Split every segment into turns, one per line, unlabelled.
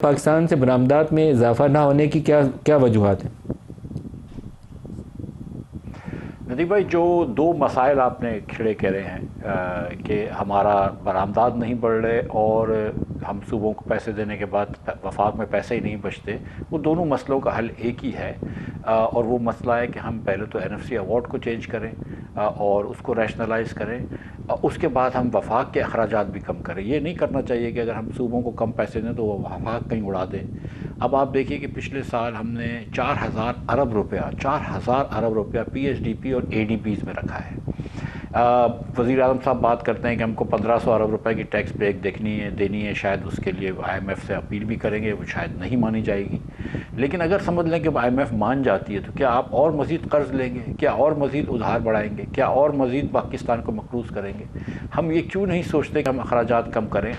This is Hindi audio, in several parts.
पाकिस्तान से बरामदात में इजाफा ना होने की क्या क्या वजूहात हैं?
नदीम भाई, जो दो मसाइल आपने खड़े करे हैं कि हमारा बरामदात नहीं बढ़ रहे और हम सूबों को पैसे देने के बाद वफाक में पैसे ही नहीं बचते। वो दोनों मसलों का हल एक ही है, और वो मसला है कि हम पहले तो एनएफसी अवार्ड को चेंज करें और उसको रैशनलाइज करें, उसके बाद हम वफाक के अखराजात भी कम करें। ये नहीं करना चाहिए कि अगर हम सूबों को कम पैसे दें तो वो वफाक कहीं उड़ा दें। अब आप देखिए कि पिछले साल हमने 4,000 अरब रुपया पीएचडीपी और एडीपीज़ में रखा है। वज़ीर आज़म साहब बात करते हैं कि हमको 1500 अरब रुपए की टैक्स ब्रेक देनी है। शायद उसके लिए आईएमएफ से अपील भी करेंगे, वो शायद नहीं मानी जाएगी। लेकिन अगर समझ लें कि आईएमएफ मान जाती है तो क्या आप और मज़ीद कर्ज लेंगे? क्या और मज़ीद उधार बढ़ाएंगे? क्या और मज़ीद पाकिस्तान को मकरूज़ करेंगे? हम ये क्यों नहीं सोचते कि हम अखराजात कम करें?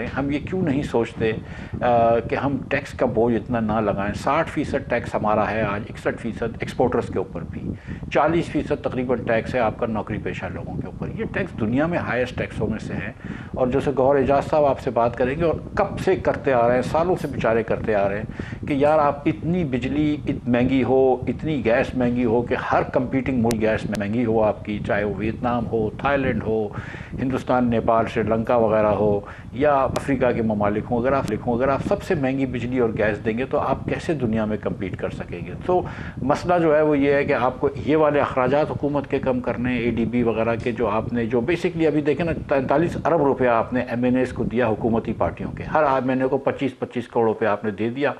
हम ये क्यों नहीं सोचते कि हम टैक्स का बोझ इतना ना लगाएं? 60% टैक्स हमारा है आज, 61% एक्सपोर्टर्स के ऊपर भी, 40% तकरीबन टैक्स है आपका नौकरी पेशा लोगों के ऊपर। ये टैक्स दुनिया में हाईएस्ट टैक्सों में से है। और जैसे गौहर एजाज साहब आपसे बात करेंगे, और कब से करते आ रहे हैं, सालों से बेचारे करते आ रहे हैं कि यार आप इतनी बिजली महंगी हो, इतनी गैस महंगी हो कि हर कंपीटिंग मुल्क गैस महंगी हो आपकी, चाहे वो वियतनाम हो, थाईलैंड हो, हिंदुस्तान, नेपाल, श्रीलंका वगैरह हो, या अफ्रीका के ममालिक हों। अगर आप सबसे महंगी बिजली और गैस देंगे तो आप कैसे दुनिया में कम्पीट कर सकेंगे? तो मसला जो है वो ये है कि आपको ये वाले अखराजात हुकूमत के कम करने, एडीबी वगैरह के, जो आपने जो बेसिकली अभी देखें ना, 43 अरब रुपया आपने एमएनएस को दिया, हुकूमती पार्टियों के हर एमएनए को 25-25 करोड़ रुपया आपने दे दिया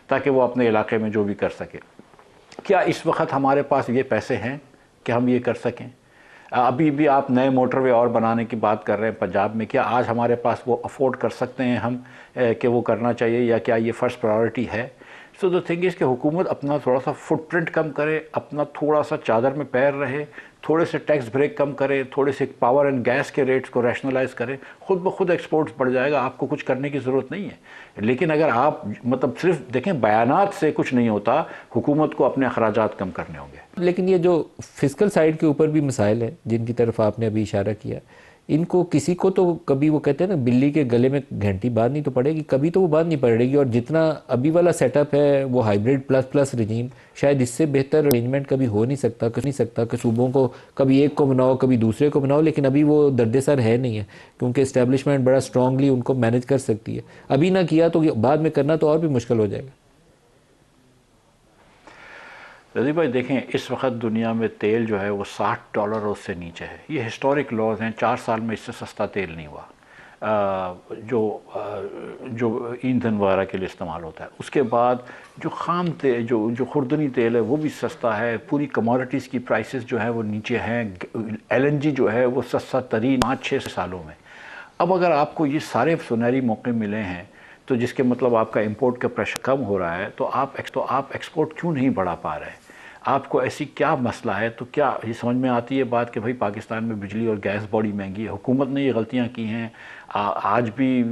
ताकि वो अपने इलाके में जो भी कर सके। क्या इस वक्त हमारे पास ये पैसे हैं कि हम ये कर सकें? अभी भी आप नए मोटरवे और बनाने की बात कर रहे हैं पंजाब में। क्या आज हमारे पास वो अफोर्ड कर सकते हैं हम कि वो करना चाहिए, या क्या ये फर्स्ट प्रायोरिटी है? सो द थिंग इज़ कि हुकूमत अपना थोड़ा सा फुटप्रिंट कम करे, अपना थोड़ा सा चादर में पैर रहे, थोड़े से टैक्स ब्रेक कम करे, थोड़े से पावर एंड गैस के रेट्स को रैशनलाइज करें, खुद ब खुद एक्सपोर्ट्स बढ़ जाएगा। आपको कुछ करने की ज़रूरत नहीं है। लेकिन अगर आप मतलब सिर्फ देखें, बयानात से कुछ नहीं होता, हुकूमत को अपने अखराजात कम करने होंगे।
लेकिन ये जो फिजिकल साइड के ऊपर भी मसाइल हैं जिनकी तरफ आपने अभी इशारा किया, इनको किसी को तो कभी, वो कहते हैं ना, बिल्ली के गले में घंटी बांधनी तो पड़ेगी, कभी तो वो बांध नहीं पड़ेगी। और जितना अभी वाला सेटअप है वो हाइब्रिड प्लस प्लस रिजीम, शायद इससे बेहतर अरेंजमेंट कभी हो नहीं सकता कि सूबों को कभी एक को बनाओ कभी दूसरे को बनाओ। लेकिन अभी वो दर्देसर है नहीं है, क्योंकि इस्टेब्लिशमेंट बड़ा स्ट्रांगली उनको मैनेज कर सकती है। अभी ना किया तो बाद में करना तो और भी मुश्किल हो जाएगा।
रजी भाई देखें, इस वक्त दुनिया में तेल जो है वो $60 और उससे नीचे है। ये हिस्टोरिक लॉज हैं, 4 साल में इससे सस्ता तेल नहीं हुआ जो ईंधन वगैरह के लिए इस्तेमाल होता है। उसके बाद जो खाम तेल, जो खुर्दनी तेल है, वो भी सस्ता है। पूरी कमोडिटीज़ की प्राइसेस जो है वो नीचे हैं। एलएनजी जो है वो सस्ता तरीन 5-6 सालों में। अब अगर आपको ये सारे सुनहरी मौके मिले हैं तो जिसके मतलब आपका इंपोर्ट का प्रेशर कम हो रहा है, तो आप एक्सपोर्ट क्यों नहीं बढ़ा पा रहे हैं? आपको ऐसी क्या मसला है? तो क्या ये समझ में आती है बात कि भाई पाकिस्तान में बिजली और गैस बड़ी महंगी है, हुकूमत ने ये गलतियां की हैं। आज भी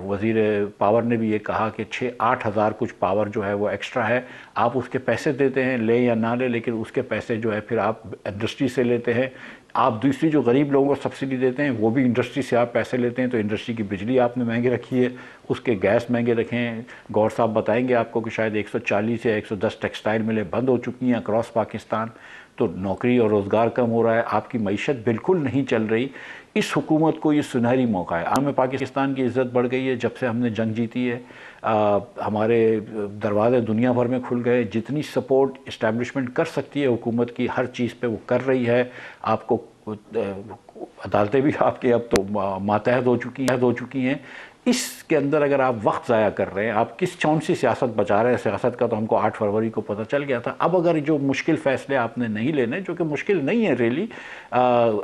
वज़ीर पावर ने भी ये कहा कि 6-8 हज़ार कुछ पावर जो है वो एक्स्ट्रा है, आप उसके पैसे देते हैं, ले या ना ले, लेकिन उसके पैसे जो है फिर आप इंडस्ट्री से लेते हैं। आप दूसरी जो गरीब लोगों को सब्सिडी देते हैं वो भी इंडस्ट्री से आप पैसे लेते हैं। तो इंडस्ट्री की बिजली आपने महंगी रखी है, उसके गैस महंगे रखे हैं। गौर साहब बताएंगे आपको कि शायद 140 या 110 टेक्सटाइल मिलें बंद हो चुकी हैं अक्रॉस पाकिस्तान। तो नौकरी और रोज़गार कम हो रहा है, आपकी मईशत बिल्कुल नहीं चल रही। इस हुकूमत को ये सुनहरी मौका है। आम में पाकिस्तान की इज़्ज़त बढ़ गई है जब से हमने जंग जीती है। हमारे दरवाजे दुनिया भर में खुल गए। जितनी सपोर्ट इस्टेब्लिशमेंट कर सकती है हुकूमत की हर चीज़ पे वो कर रही है। आपको अदालतें भी आपके अब तो मातहत हो चुकी हैं। इसके अंदर अगर आप वक्त ज़ाया कर रहे हैं, आप किस कौन सी सियासत बचा रहे हैं? सियासत का तो हमको 8 फरवरी को पता चल गया था। अब अगर जो मुश्किल फ़ैसले आपने नहीं लेने, जो कि मुश्किल नहीं है रियली,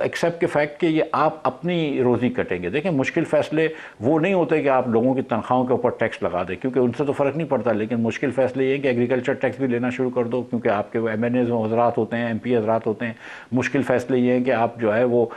एक्सेप्ट के फैक्ट कि ये आप अपनी रोज़ी कटेंगे। देखें, मुश्किल फ़ैसले वो नहीं होते कि आप लोगों की तनख्वाहों के ऊपर टैक्स लगा दें, क्योंकि उनसे तो फ़र्क नहीं पड़ता। लेकिन मुश्किल फ़ैसले ये हैं कि एग्रीकल्चर टैक्स भी लेना शुरू कर दो, क्योंकि आपके वो एमएनएज़ हज़रात होते हैं, एमपी हज़रात होते हैं। मुश्किल फ़ैसले ये हैं कि आप जो है वो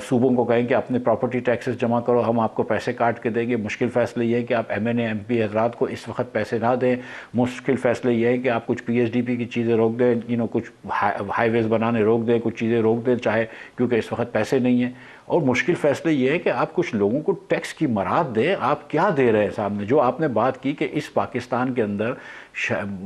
सूबों को कहें कि अपने प्रॉपर्टी टैक्सेस जमा करो, हम आपको पैसे काट के देंगे। मुश्किल फ़ैसले ये है कि आप एमएनए एमपी हज़रात को इस वक्त पैसे ना दें। मुश्किल फ़ैसले ये है कि आप कुछ पीएचडीपी की चीज़ें रोक दें, कुछ हाईवेज़ बनाने रोक दें, कुछ चीज़ें रोक दें, चाहे क्योंकि इस वक्त पैसे नहीं हैं। और मुश्किल फैसले ये है कि आप कुछ लोगों को टैक्स की मराद दें, आप क्या दे रहे हैं सामने। जो आपने बात की कि इस पाकिस्तान के अंदर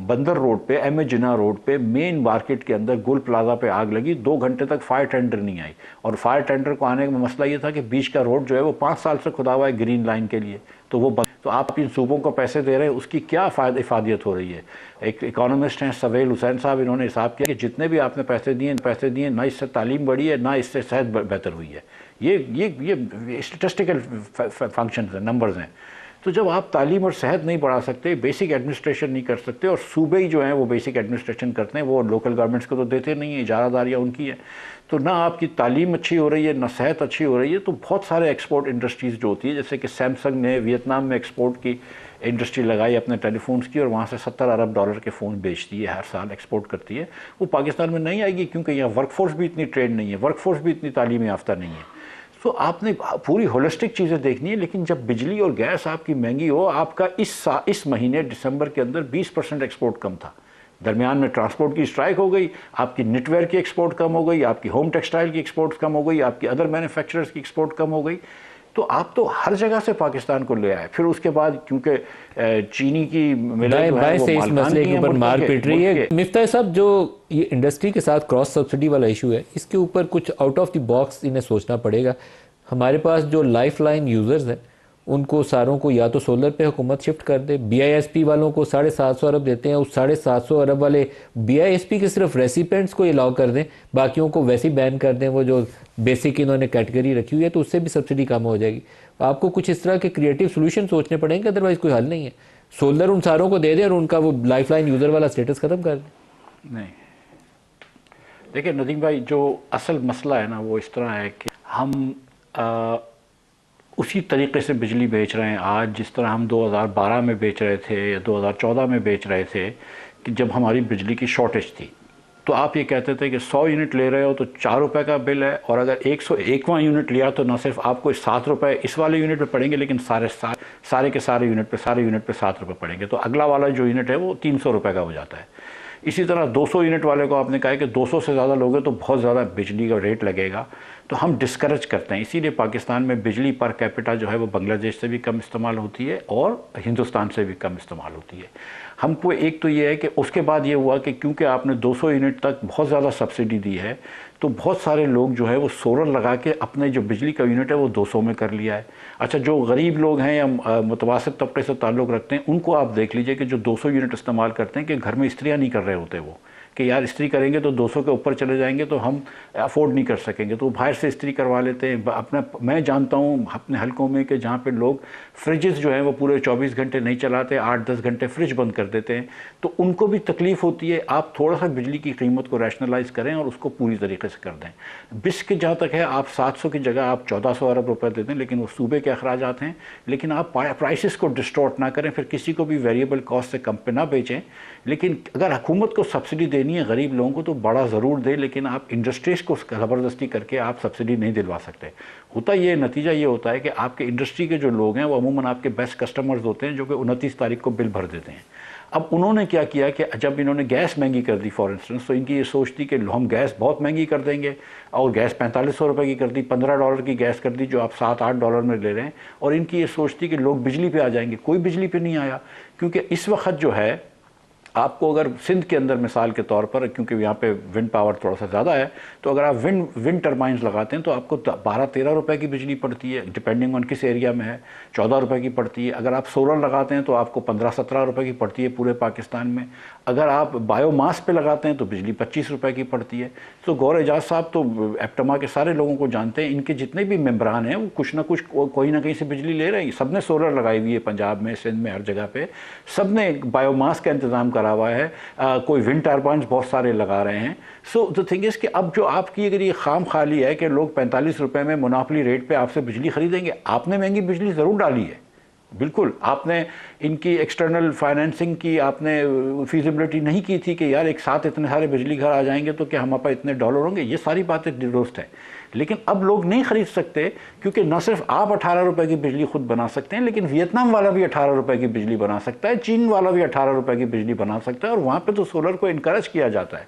बंदर रोड पे, एम ए जिना रोड पे, मेन मार्केट के अंदर गुल प्लाजा पे आग लगी, 2 घंटे तक फायर टेंडर नहीं आई। और फायर टेंडर को आने का मसला ये था कि बीच का रोड जो है वो 5 साल से खुदा हुआ है ग्रीन लाइन के लिए, तो वो तो आप इन सूबों को पैसे दे रहे हैं, उसकी क्या इफादियत हो रही है। एक इकोनॉमिस्ट हैं सवेल हुसैन साहब, इन्होंने हिसाब किया कि जितने भी आपने पैसे दिए ना इससे तालीम बढ़ी है, ना इससे सेहत बेहतर हुई है। ये स्टेटिस्टिकल फंक्शन है, नंबर्स हैं। तो जब आप तालीम और सेहत नहीं बढ़ा सकते, बेसिक एडमिनिस्ट्रेशन नहीं कर सकते, और सूबे ही जो हैं वो बेसिक एडमिनिस्ट्रेशन करते हैं, वो लोकल गवर्नमेंट्स को तो देते नहीं है, इजारादारियाँ उनकी है, तो ना आपकी तालीम अच्छी हो रही है, ना सेहत अच्छी हो रही है। तो बहुत सारे एक्सपोर्ट इंडस्ट्रीज़ जो होती है, जैसे कि सैमसंग ने वियतनाम में एक्सपोर्ट की इंडस्ट्री लगाई अपने टेलीफोन्स की, और वहाँ से $70 अरब के फ़ोन बेचती है, हर साल एक्सपोर्ट करती है। वो पाकिस्तान में नहीं आएगी क्योंकि यहाँ वर्कफोर्स भी इतनी ट्रेंड नहीं है, वर्कफोर्स भी इतनी तालीम याफ्ता नहीं है। तो आपने पूरी होलिस्टिक चीज़ें देखनी है। लेकिन जब बिजली और गैस आपकी महंगी हो, आपका इस महीने दिसंबर के अंदर 20% एक्सपोर्ट कम था, दरमियान में ट्रांसपोर्ट की स्ट्राइक हो गई, आपकी निटवेयर की एक्सपोर्ट कम हो गई, आपकी होम टेक्सटाइल की एक्सपोर्ट कम हो गई, आपकी अदर मैन्युफैक्चरर्स की एक्सपोर्ट कम हो गई। तो आप तो हर जगह से पाकिस्तान को ले आए। फिर उसके बाद क्योंकि चीनी की मिलें जो है वो
से इस मसले के ऊपर मार पीट रही है। मिफ्ताह साहब, जो ये इंडस्ट्री के साथ क्रॉस सब्सिडी वाला इशू है, इसके ऊपर कुछ आउट ऑफ द बॉक्स इन्हें सोचना पड़ेगा। हमारे पास जो लाइफ लाइन यूज़र्स हैं उनको सारों को या तो सोलर पे हुकूमत शिफ्ट कर दे। BISP वालों को 750 अरब देते हैं, उस 750 अरब वाले BISP के सिर्फ रेसिपेंट्स को अलाउ कर दें, बाकियों को वैसे ही बैन कर दें। वो जो बेसिक इन्होंने कैटेगरी रखी हुई है, तो उससे भी सब्सिडी कम हो जाएगी। आपको कुछ इस तरह के क्रिएटिव सोल्यूशन सोचने पड़ेंगे, अदरवाइज़ कोई हल नहीं है। सोलर उन सारों को दे दें और उनका वो लाइफ लाइन यूज़र वाला स्टेटस ख़त्म कर दें।
नहीं, देखिए नदीम भाई, जो असल मसला है ना वो इस तरह है कि हम उसी तरीके से बिजली बेच रहे हैं आज जिस तरह हम 2012 में बेच रहे थे या 2014 में बेच रहे थे, कि जब हमारी बिजली की शॉर्टेज थी। तो आप ये कहते थे कि 100 यूनिट ले रहे हो तो ₹4 का बिल है, और अगर 101वां यूनिट लिया तो न सिर्फ आपको ₹7 इस वाले यूनिट पे पड़ेंगे, लेकिन सारे के सारे यूनिट पे ₹7 पड़ेंगे। तो अगला वाला जो यूनिट है वो ₹300 का हो जाता है। इसी तरह 200 यूनिट वाले को आपने कहा कि 200 से ज़्यादा लोगे तो बहुत ज़्यादा बिजली का रेट लगेगा, तो हम डिस्करेज करते हैं। इसीलिए पाकिस्तान में बिजली पर कैपिटा जो है वो बांग्लादेश से भी कम इस्तेमाल होती है और हिंदुस्तान से भी कम इस्तेमाल होती है। हमको एक तो ये है कि उसके बाद ये हुआ कि क्योंकि आपने 200 यूनिट तक बहुत ज़्यादा सब्सिडी दी है, तो बहुत सारे लोग जो है वो सोलर लगा के अपने जो बिजली का यूनिट है वो 200 में कर लिया है। अच्छा, जो गरीब लोग हैं या मुतवासित तबके से ताल्लुक़ रखते हैं, उनको आप देख लीजिए कि जो 200 यूनिट इस्तेमाल करते हैं, कि घर में इस्त्रियाँ नहीं कर रहे होते वो, कि यार इस्त्री करेंगे तो 200 के ऊपर चले जाएंगे तो हम अफोर्ड नहीं कर सकेंगे, तो बाहर से इस्त्री करवा लेते हैं अपना। मैं जानता हूँ अपने हलकों में कि जहाँ पे लोग फ्रिजेस जो हैं वो पूरे 24 घंटे नहीं चलाते, 8-10 घंटे फ्रिज बंद कर देते हैं, तो उनको भी तकलीफ़ होती है। आप थोड़ा सा बिजली की कीमत को रैशनलाइज़ करें और उसको पूरी तरीके से कर दें। बिस के जहाँ तक है, आप 700 की जगह आप 1400 अरब रुपये दे दें, लेकिन वो सूबे के अखराजात हैं। लेकिन आप प्राइसेस को डिस्टॉर्ट ना करें, फिर किसी को भी वेरिएबल कॉस्ट से कम पे ना बेचें। लेकिन अगर हुकूमत को सब्सिडी देनी है गरीब लोगों को तो बड़ा ज़रूर दे, लेकिन आप इंडस्ट्रीज़ को ज़बरदस्ती करके आप सब्सिडी नहीं दिलवा सकते। होता ये नतीजा ये होता है कि आपके इंडस्ट्री के जो लोग हैं वो अमूमन आपके बेस्ट कस्टमर्स होते हैं, जो कि 29 तारीख को बिल भर देते हैं। अब उन्होंने क्या किया कि जब इन्होंने गैस महंगी कर दी फॉर इंस्टेंस, तो इनकी ये सोच थी कि हम गैस बहुत महंगी कर देंगे, और गैस $4500 की कर दी, $15 की गैस कर दी जो आप $7-8 में ले रहे हैं, और इनकी ये सोच थी कि लोग बिजली पे आ जाएंगे। कोई बिजली पे नहीं आया, क्योंकि इस वक्त जो है आपको अगर सिंध के अंदर मिसाल के तौर पर, क्योंकि यहाँ पे विंड पावर थोड़ा सा ज़्यादा है, तो अगर आप विंड टर्बाइंस लगाते हैं तो आपको 12-13 रुपए की बिजली पड़ती है, डिपेंडिंग ऑन किस एरिया में है। 14 रुपए की पड़ती है। अगर आप सोलर लगाते हैं तो आपको 15-17 रुपए की पड़ती है पूरे पाकिस्तान में। अगर आप बायोमास पे लगाते हैं तो बिजली 25 रुपए की पड़ती है। तो गौर एजाज साहब तो एप्टमा के सारे लोगों को जानते हैं, इनके जितने भी मेम्बरान हैं वो कुछ ना कुछ कोई ना कहीं से बिजली ले रहे हैं। सब ने सोलर लगाई हुई है, पंजाब में, सिंध में, हर जगह पे सब ने बायोमास का इंतज़ाम करा हुआ है। कोई विंड टर्बाइन्स बहुत सारे लगा रहे हैं। सो द थिंग इज़ कि अब जो आपकी अगर ये खाम खाली है कि लोग 45 रुपए में मोनोपोली रेट पे आपसे बिजली खरीदेंगे, आपने महंगी बिजली ज़रूर डाली है, बिल्कुल। आपने इनकी एक्सटर्नल फाइनेंसिंग की आपने फीजिबिलिटी नहीं की थी कि यार एक साथ इतने सारे बिजली घर आ जाएंगे तो क्या हमारे पास इतने डॉलर होंगे। ये सारी बातें दुरुस्त है, लेकिन अब लोग नहीं खरीद सकते, क्योंकि न सिर्फ आप 18 रुपए की बिजली खुद बना सकते हैं, लेकिन वियतनाम वाला भी 18 रुपए की बिजली बना सकता है, चीन वाला भी 18 रुपए की बिजली बना सकता है, और वहाँ पे तो सोलर को इनकरेज किया जाता है।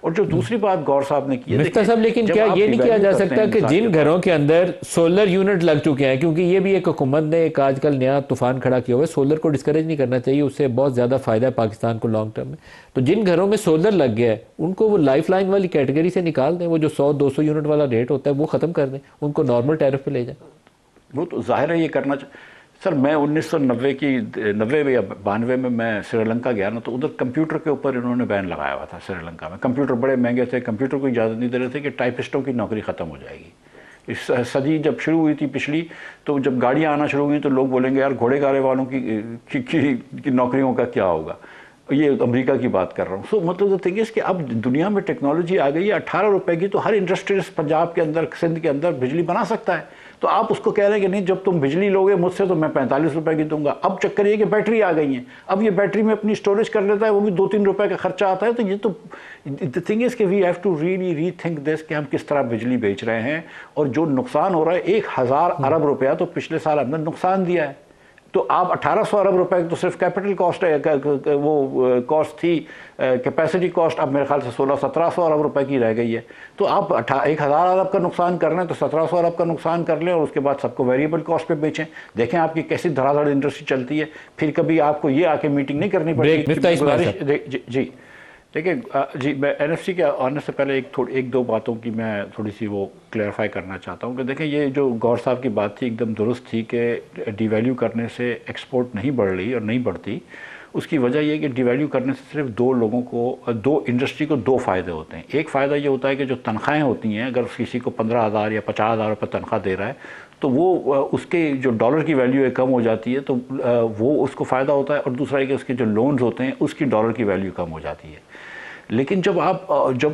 और जो दूसरी बात गौर साहब ने की है,
मिफ्ता साहब, लेकिन
जब
क्या
आप
ये नहीं किया
devalue
जा
करते
सकता
हैं
कि
मिसाल
जिन
के
घरों के अंदर सोलर यूनिट लग चुके हैं, क्योंकि ये भी एक हुकूमत ने एक आजकल नया तूफान खड़ा किया हुआ है, सोलर को डिस्करेज नहीं करना चाहिए, उससे बहुत ज़्यादा फायदा है पाकिस्तान को लॉन्ग टर्म में। तो जिन घरों में सोलर लग गया है उनको वो लाइफ लाइन वाली कैटेगरी से निकाल दें, वो जो 100-200 यूनिट वाला रेट होता है वो ख़त्म कर दें, उनको नॉर्मल टैरिफ पे ले जाएं।
वो तो जाहिर है ये करना सर, मैं 1990 की 90 या 92 में मैं श्रीलंका गया ना, तो उधर कंप्यूटर के ऊपर इन्होंने बैन लगाया हुआ था। श्रीलंका में कंप्यूटर बड़े महंगे थे, कंप्यूटर को इजाज़त नहीं दे रहे थे कि टाइपिस्टों की नौकरी ख़त्म हो जाएगी। इस सदी जब शुरू हुई थी पिछली, तो जब गाड़ियाँ आना शुरू हुई तो लोग बोलेंगे यार घोड़े गाड़े वालों की नौकरियों का क्या होगा। ये अमेरिका की बात कर रहा हूँ। सो मतलब थिंग इज़ कि अब दुनिया में टेक्नोलॉजी आ गई है। 18 रुपए की तो हर इंडस्ट्रियलिस्ट पंजाब के अंदर, सिंध के अंदर बिजली बना सकता है। तो आप उसको कह रहे हैं कि नहीं, जब तुम बिजली लोगे मुझसे तो मैं 45 रुपए की दूंगा। अब चक्कर ये कि बैटरी आ गई है, अब ये बैटरी में अपनी स्टोरेज कर लेता है, वो भी 2-3 रुपए का खर्चा आता है। तो ये तो द थिंग इज़ कि we have to really rethink this कि हम किस तरह बिजली बेच रहे हैं। और जो नुकसान हो रहा है, 1000 अरब रुपया तो पिछले साल हमने नुकसान दिया है। तो आप 1800 अरब रुपए तो सिर्फ कैपिटल कॉस्ट है, वो कॉस्ट थी, कैपेसिटी कॉस्ट अब मेरे ख्याल से 1600-1700 अरब रुपए की रह गई है। तो आप 1000 अरब का नुकसान कर रहे हैं, तो 1700 अरब का नुकसान कर लें और उसके बाद सबको वेरिएबल कॉस्ट पे बेचें। देखें आपकी कैसी धड़ाधड़ इंडस्ट्री चलती है। फिर कभी आपको ये आके मीटिंग नहीं करनी पड़ेगी। जी देखिए जी, मैं एनएफसी के आने से पहले एक दो बातों की मैं थोड़ी सी वो क्लैरिफाई करना चाहता हूँ कि देखें, ये जो गौर साहब की बात थी एकदम दुरुस्त थी कि डिवैल्यू करने से एक्सपोर्ट नहीं बढ़ रही और नहीं बढ़ती। उसकी वजह यह कि डिवैल्यू करने से सिर्फ दो इंडस्ट्री को दो फ़ायदे होते हैं। एक फ़ायदा ये होता है कि जो तनख्वाहें होती हैं, अगर किसी को 15,000 या 50,000 रुपये तनख्वाह दे रहा है तो वो उसके जो डॉलर की वैल्यू है कम हो जाती है, तो वो उसको फ़ायदा होता है। और दूसरा है कि उसके जो लोन्स होते हैं उसकी डॉलर की वैल्यू कम हो जाती है। लेकिन जब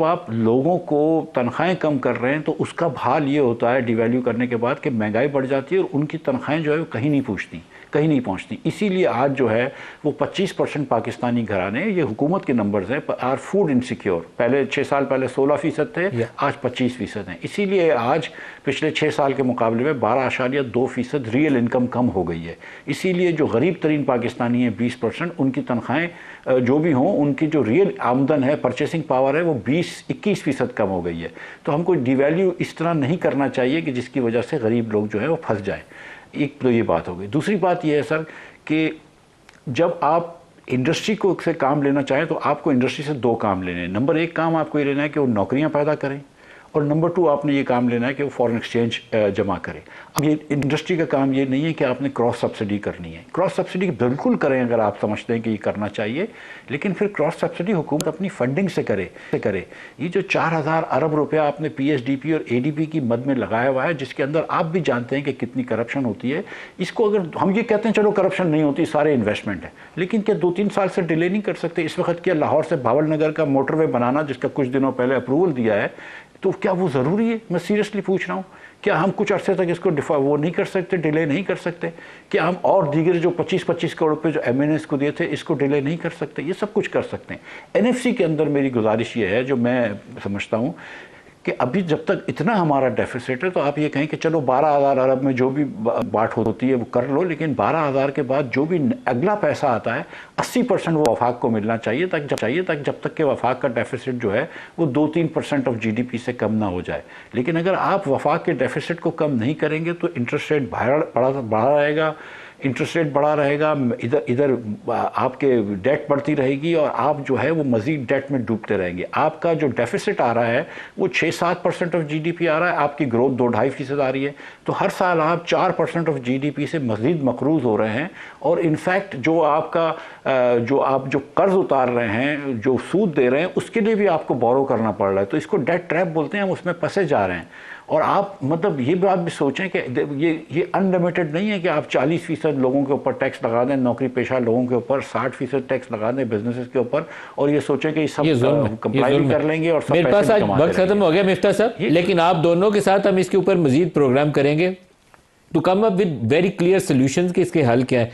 आप लोगों को तनख्वाहें कम कर रहे हैं तो उसका हाल ये होता है डिवैल्यू करने के बाद कि महंगाई बढ़ जाती है और उनकी तनख्वाहें जो है वो कहीं नहीं पहुंचती। इसीलिए आज जो है वो 25% पाकिस्तानी घराने, ये हुकूमत के नंबर्स हैं, आर फूड इनसिक्योर। पहले 6 साल पहले 16% थे, आज 25% हैं। इसीलिए आज पिछले 6 साल के मुकाबले में 12.2% रियल इनकम कम हो गई है। इसीलिए जो गरीब तरीन पाकिस्तानी हैं 20%, उनकी तनख्वाहें जो भी हों, उनकी जो रियल आमदन है, परचेसिंग पावर है, वो 20-21% कम हो गई है। तो हमको डिवैल्यू इस तरह नहीं करना चाहिए कि जिसकी वजह से गरीब लोग जो है वो फंस जाएं। एक तो ये बात हो गई। दूसरी बात ये है सर कि जब आप इंडस्ट्री को से काम लेना चाहें तो आपको इंडस्ट्री से 2 काम लेने हैं। नंबर 1 काम आपको ये लेना है कि वो नौकरियां पैदा करें, और नंबर 2 आपने ये काम लेना है कि वो फॉरेन एक्सचेंज जमा करें। अब ये इंडस्ट्री का काम ये नहीं है कि आपने क्रॉस सब्सिडी करनी है। क्रॉस सब्सिडी बिल्कुल करें अगर आप समझते हैं कि ये करना चाहिए, लेकिन फिर क्रॉस सब्सिडी हुकूमत अपनी फंडिंग से करे। ये जो 4000 अरब रुपया आपने पीएसडीपी और एडीपी की मद में लगाया हुआ है, जिसके अंदर आप भी जानते हैं कि कितनी करप्शन होती है, इसको अगर हम ये कहते हैं चलो करप्शन नहीं होती, सारे इन्वेस्टमेंट है, लेकिन क्या 2-3 साल से डिले नहीं कर सकते? इस वक्त क्या लाहौर से भावल नगर का मोटरवे बनाना, जिसका कुछ दिनों पहले अप्रूवल दिया है, तो क्या वो ज़रूरी है? मैं सीरियसली पूछ रहा हूँ। क्या हम कुछ अरसे तक इसको वो नहीं कर सकते, डिले नहीं कर सकते? क्या हम और दीगर जो 25-25 करोड़ रुपये जो एमएनएस को दिए थे, इसको डिले नहीं कर सकते? ये सब कुछ कर सकते हैं। एनएफसी के अंदर मेरी गुजारिश ये है, जो मैं समझता हूँ कि अभी जब तक इतना हमारा डेफिसिट है, तो आप ये कहें कि चलो 12,000 अरब में जो भी बात होती है वो कर लो, लेकिन 12,000 के बाद जो भी अगला पैसा आता है 80% वो वफाक को मिलना चाहिए, ताकि जब तक कि वफाक का डेफिसिट जो है वो 2-3% ऑफ जीडीपी से कम ना हो जाए। लेकिन अगर आप वफाक के डेफिसिट को कम नहीं करेंगे तो इंटरेस्ट रेट बढ़ा रहेगा, इंटरेस्ट रेट बढ़ा रहेगा, इधर आपके डेट बढ़ती रहेगी और आप जो है वो मज़ीद डेट में डूबते रहेंगे। आपका जो डेफिसिट आ रहा है वो 6-7% ऑफ जीडीपी आ रहा है, आपकी ग्रोथ 2-2.5% आ रही है। तो हर साल आप 4% ऑफ जीडीपी से मज़ीद मकरूज़ हो रहे हैं। और इनफैक्ट जो आप जो कर्ज उतार रहे हैं, जो सूद दे रहे हैं, उसके लिए भी आपको बोरो करना पड़ रहा है। तो इसको डेट ट्रैप बोलते हैं, हम उसमें फंसे जा रहे हैं। और आप मतलब ये बात भी सोचें कि ये अनलिमिटेड नहीं है कि आप 40% लोगों के ऊपर टैक्स लगा दें, नौकरी पेशा लोगों के ऊपर 60% टैक्स लगा दें बिजनेसेस के ऊपर, और ये सोचें कि सब कंप्लाई भी कर लेंगे और सब
मेरे पास आज वक्त खत्म हो गया मिफ्ता साहब, लेकिन आप दोनों के साथ हम इसके ऊपर मजीद प्रोग्राम करेंगे to come up with very clear solutions कि इसके हल क्या है।